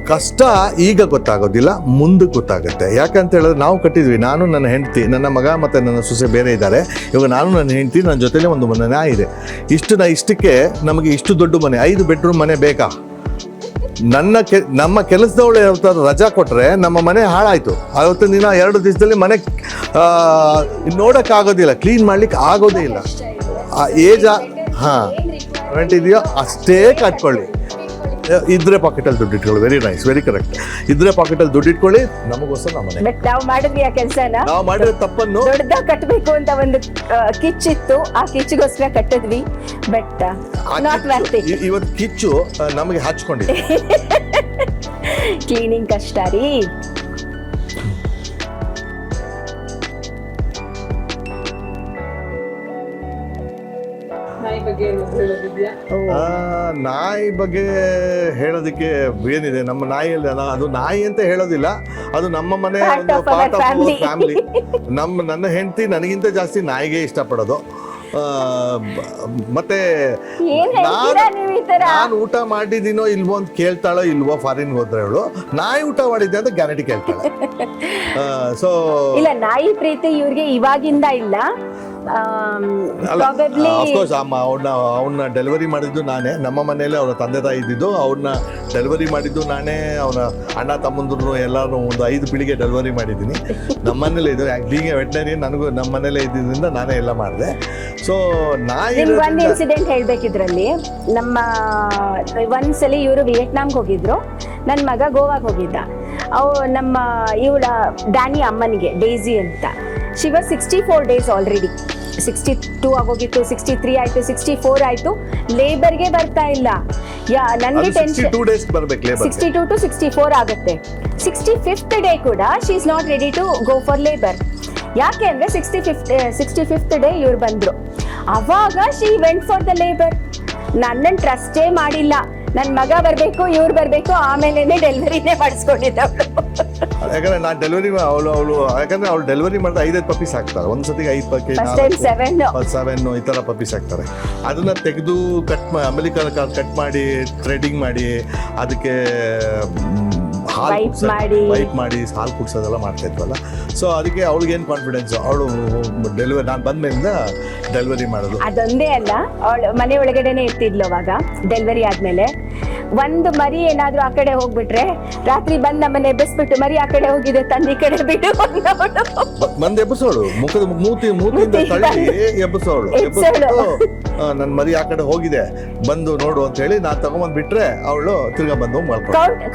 ಕಷ್ಟ ಈಗ ಗೊತ್ತಾಗೋದಿಲ್ಲ, ಮುಂದಕ್ಕೆ ಗೊತ್ತಾಗುತ್ತೆ. ಯಾಕಂತ ಹೇಳಿದ್ರೆ ನಾವು ಕಟ್ಟಿದ್ವಿ, ನಾನು ನನ್ನ ಹೆಂಡತಿ, ನನ್ನ ಮಗ ಮತ್ತು ನನ್ನ ಸೊಸೆ ಬೇರೆ ಇದ್ದಾರೆ. ಇವಾಗ ನಾನು ನನ್ನ ಹೆಂಡತಿ, ನನ್ನ ಜೊತೆಲೇ ಒಂದು ಮನೆ ಇದೆ. ಇಷ್ಟಕ್ಕೆ ನಮಗೆ ಇಷ್ಟು ದೊಡ್ಡ ಮನೆ, 5 ಬೆಡ್ರೂಮ್ ಮನೆ ಬೇಕಾ? ನಮ್ಮ ಕೆಲಸದವಳು ಯಾವತ್ತಾದ್ರು ರಜಾ ಕೊಟ್ಟರೆ ನಮ್ಮ ಮನೆ ಹಾಳಾಯಿತು. ಅವತ್ತಿನ ದಿನ 2 ದಿವಸದಲ್ಲಿ ಮನೆ ನೋಡೋಕ್ಕಾಗೋದಿಲ್ಲ, ಕ್ಲೀನ್ ಮಾಡ್ಲಿಕ್ಕೆ ಆಗೋದೇ ಇಲ್ಲ. ಆ ಏಜ್ ರೆಂಟ್ ಇದೆಯೋ ಅಷ್ಟೇ ಕಟ್ಕೊಳ್ಳಿ. ಇದ್ರೆ ಪಾಕೆಟಲ್ಲಿ ದುಡ್ಡು ಇಟ್ಕೊಳ್ಳಿ. Very nice, very correct. ಇದ್ರೆ ಪಾಕೆಟಲ್ಲಿ ದುಡ್ಡು ಇಟ್ಕೊಳ್ಳಿ. ನಮಗೋಸ್ಕರ ನಮ್ಮ ಮನೆ. ಬಟ್ ನಾವು ಮಾಡಿದ್ವಿ ಆ ಕೆಲಸನ, ನಾವು ಮಾಡಿರೋ ತಪ್ಪನ್ನು ದೊಡ್ಡದಾಗ ಕಟ್ಟಬೇಕು ಅಂತ ಒಂದು ಕಿಚ್ಚಿತ್ತು, ಆ ಕಿಚ್ಚಿಗೋಸ್ಕರ ಕಟ್ಟಿದ್ವಿ. But not worth it. ಇವತ್ತು ಕಿಚ್ಚು ನಮಗೆ ಹಚ್ಕೊಂಡಿದೆ. ಕ್ಲೀನಿಂಗ್ ಕಷ್ಟ ರೀ. ನಾಯಿ ಬಗ್ಗೆ ಹೇಳೋದಕ್ಕೆ ಏನಿದೆ? ನಮ್ಮ ನಾಯಿಯಲ್ಲಿ ಅದು ನಾಯಿ ಅಂತ ಹೇಳೋದಿಲ್ಲ, ಅದು ನಮ್ಮ ಮನೆ ಒಂದು ಪಾರ್ಟ್ ಆಫ್ ಫ್ಯಾಮಿಲಿ. ನನ್ನ ಹೆಂಡತಿ ನನಗಿಂತ ಜಾಸ್ತಿ ನಾಯಿಗೆ ಇಷ್ಟಪಡೋದು. ಮತ್ತೆ ನಾನು ಊಟ ಮಾಡಿದ್ದೀನೋ ಇಲ್ವೋ ಅಂತ ಕೇಳ್ತಾಳೋ ಇಲ್ವೋ, ಫಾರಿನ್ ಹೋದ್ರೆ ಅವಳು ನಾಯಿ ಊಟ ಮಾಡಿದ್ದೆ ಅಂತ ಗ್ಯಾರಂಟಿ ಕೇಳ್ತಾಳೆ. ಸೊ ಇಲ್ಲ, ನಾಯಿ ಪ್ರೀತಿ ಇವ್ರಿಗೆ ಇವಾಗಿಂದ ಇಲ್ಲ. ಅಫ್ಕೋರ್ಸ್ ಅವನ್ನ ಡೆಲಿವರಿ ಮಾಡಿದ್ದು ನಾನೇ. ನಮ್ಮ ಮನೆಯಲ್ಲೇ ಅವರ ತಂದೆ ತಾಯಿ ಇದ್ದಿದ್ದು, ಅವ್ರನ್ನ ಡೆಲಿವರಿ ಮಾಡಿದ್ದು ನಾನೇ. ಅವನ ಅಣ್ಣ ತಮ್ಮಂದ್ರು ಎಲ್ಲರೂ ಒಂದು 5 ಪೀಳಿಗೆ ಡೆಲಿವರಿ ಮಾಡಿದ್ದೀನಿ. ನಮ್ಮ ಮನೇಲೆ ಇದು ಬೀಗೆ ವೆಟ್ನರಿ, ನನಗೂ ನಮ್ಮ ಮನೇಲೆ ಇದ್ದಿದ್ದರಿಂದ ನಾನೇ ಎಲ್ಲ ಮಾಡಿದೆ. ಸೊ ನಾಯಿ ಒಂದು ಇನ್ಸಿಡೆಂಟ್ ಹೇಳ್ಬೇಕಿದ್ರಲ್ಲಿ, ನಮ್ಮ ಒಂದ್ಸಲಿ ಇವರು ವಿಯೆಟ್ನಾಮ್ಗೆ ಹೋಗಿದ್ರು, ನನ್ನ ಮಗ ಗೋವಾಗೆ ಹೋಗಿದ್ದ. ನಮ್ಮ ಇವಳ ಡ್ಯಾನಿ ಅಮ್ಮನಿಗೆ, ಡೇಸಿ ಅಂತ, ಶಿ ವಾಸ್ 64 ಡೇಸ್ ಆಲ್ರೆಡಿ. 62 ಆಗೋಗಿತ್ತು, 63 ಆಯ್ತು, 64 ಆಯ್ತು, ಲೇಬರ್ಗೆ ಬರ್ತಾ ಇಲ್ಲ. ನನಗೆ ಟೆನ್ಷನ್. 62 to 64 ಆಗುತ್ತೆ. 65th ಡೇ ಕೂಡ she is not ready to go for labour. ಯಾಕೆ ಅಂದ್ರೆ 65th ಡೇ ಇವ್ರು ಬಂದ್ರು, ಅವಾಗ she went for the labour. ನನ್ನನ್ನು ಟ್ರಸ್ಟೇ ಮಾಡಿಲ್ಲ. ನನ್ನ ಮಗ ಬರಬೇಕು, ಇವ್ರು ಬರಬೇಕು, ಆಮೇಲೆ ಡೆಲಿವರಿನೇ ಮಾಡಿಸ್ಕೊಂಡಿದ್ದವಳು. ಯಾಕಂದ್ರೆ ನಾನು ಡೆಲಿವರಿ ಯಾಕಂದ್ರೆ ಅವ್ಳು ಡೆಲಿವರಿ ಮಾಡಿದ್ರೆ 5 ಪಪ್ಪೀಸ್ ಹಾಕ್ತಾರೆ. ಒಂದ್ಸತಿಗೆ 5 ಪಪ್ಪಿ, 7 ಈ ಥರ ಪಪ್ಪೀಸ್ ಹಾಕ್ತಾರೆ. ಅದನ್ನ ತೆಗೆದು ಅಮೆರಿಕನ್ ಕಟ್ ಮಾಡಿ, ಥ್ರೆಡಿಂಗ್ ಮಾಡಿ, ಅದಕ್ಕೆ ವೈಪ್ ಮಾಡಿ ಹಾಲು ಕುಡ್ಸೋದೆಲ್ಲ ಮಾಡ್ತಾ ಇದ್ವಲ್ಲ. ಸೊ ಅದಕ್ಕೆ ಅವಳಿಗೆ ಏನು ಕಾನ್ಫಿಡೆನ್ಸ್, ಅವಳು ಡೆಲಿವರಿ, ನಾನು ಬಂದ ಮೇಲಿಂದ ಡೆಲಿವರಿ ಮಾಡೋದು. ಅದೊಂದೇ ಅಲ್ಲ, ಅವಳು ಮನೆ ಒಳಗಡೆನೆ ಇರ್ತಿದ್ಲು. ಅವಾಗ ಡೆಲಿವರಿ ಆದ್ಮೇಲೆ ಒಂದು ಮರಿ ಏನಾದ್ರೂ ಆ ಕಡೆ ಹೋಗ್ಬಿಟ್ರೆ, ರಾತ್ರಿ ಬಂದ್ ನಮ್ಮನ್ನ ಎಬ್ಬಿಸ್ಬಿಟ್ಟು, ಮರಿ ಆ ಕಡೆ ಹೋಗಿದೆ ತಂದಿ ಕಡೆ ಬಿಡು ಬಂದ್ ಎಬ್ಬಿಸೋಳು, ಮೂತಿಯಿಂದ ತಳ್ಳಿ ಎಬ್ಬಿಸೋಳು. ನನ್ನ ಮರಿ ಆ ಕಡೆ ಹೋಗಿದೆ, ಬಂದು ನೋಡು ಅಂತ ಹೇಳಿ ನಾನು ತಗೊಂಬಂದ್ ಬಿಟ್ರೆ ಅವಳು ತಿರ್ಗಾ ಬಂದು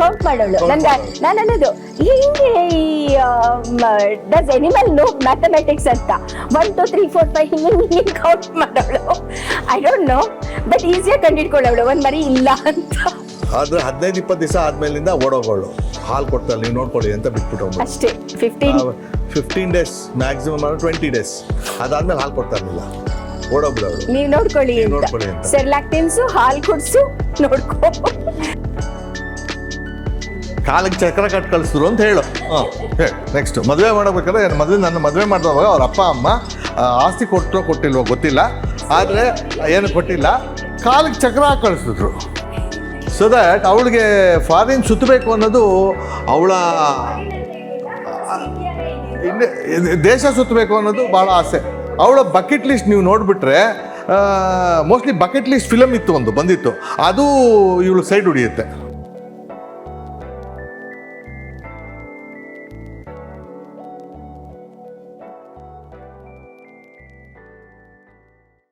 ಕೌಂಟ್ ಮಾಡೋಳು. ನಾನು ಅನ್ನೋದು ಹಿಂಗೆ ಡಸ್ ಎನಿಮಲ್ ನೋ ಮ್ಯಾಥಮೆಟಿಕ್ಸ್ ಅಂತ 1 2 3 4 5 ಹಿಂಗೆ ಕೌಂಟ್ ಮಾಡೋಳು. ಐ ಡೋಂಟ್ ನೋ, ಬಟ್ ಈಸಿಯಾಗಿ ಕಂಡಿಡ್ಕೊಳ್ಳೋಳು ಒಂದ್ ಮರಿ ಇಲ್ಲ ಅಂತ. ಆದ್ರೆ 15-20 ದಿವಸ ಆದ್ಮೇಲಿಂದ ಓಡೋಗೋಳು, ಹಾಲು ಕೊಡ್ತಾಳೆ, ನೀವು ನೋಡ್ಕೊಳ್ಳಿ ಅಂತ ಬಿಟ್ಬಿಟ್ಟು ಅಷ್ಟೇ. 15 ಡೇಸ್ ಮ್ಯಾಕ್ಸಿಮಮ್ 20 ಡೇಸ್ ಅದಾದ್ಮೇಲೆ ಹಾಲು ಕೊಡ್ತಾ ಇರಲಿಲ್ಲ, ಓಡೋಗ್ಬಿಡೋಳು. ನೀವು ನೋಡ್ಕೊಳ್ಳಿ ಅಂತ ಸೆರ್ಲಾಕ್ ತಿನ್ಸು, ಹಾಲು ಕುಡ್ಸು, ನೋಡ್ಕೊ. ಕಾಲಿಗೆ ಚಕ್ರ ಕಟ್ ಕಳಿಸಿದ್ರು ಅಂತ ಹೇಳು. ನೆಕ್ಸ್ಟ್ ಮದುವೆ ಮಾಡಬೇಕಾದ್ರೆ, ನನ್ನ ಮದುವೆ ಮಾಡಿದವಾಗ ಅವ್ರ ಅಪ್ಪ ಅಮ್ಮ ಆಸ್ತಿ ಕೊಟ್ಟಿಲ್ವೋ ಗೊತ್ತಿಲ್ಲ, ಆದರೆ ಏನು ಕೊಟ್ಟಿಲ್ಲ, ಕಾಲಿಗೆ ಚಕ್ರ ಹಾಕಿ ಕಳಿಸಿದ್ರು. ಸೊ ದ್ಯಾಟ್ ಅವಳಿಗೆ ಫಾರಿನ್ ಸುತ್ತಬೇಕು ಅನ್ನೋದು, ಅವಳ ದೇಶ ಸುತ್ತಬೇಕು ಅನ್ನೋದು ಭಾಳ ಆಸೆ. ಅವಳ ಬಕೆಟ್ ಲಿಸ್ಟ್ ನೀವು ನೋಡಿಬಿಟ್ರೆ, ಮೋಸ್ಟ್ಲಿ ಬಕೆಟ್ ಲಿಸ್ಟ್ ಫಿಲಮ್ ಇತ್ತು, ಒಂದು ಬಂದಿತ್ತು, ಅದು ಇವಳು ಸೈಡ್ ಹೊಡಿಯುತ್ತೆ.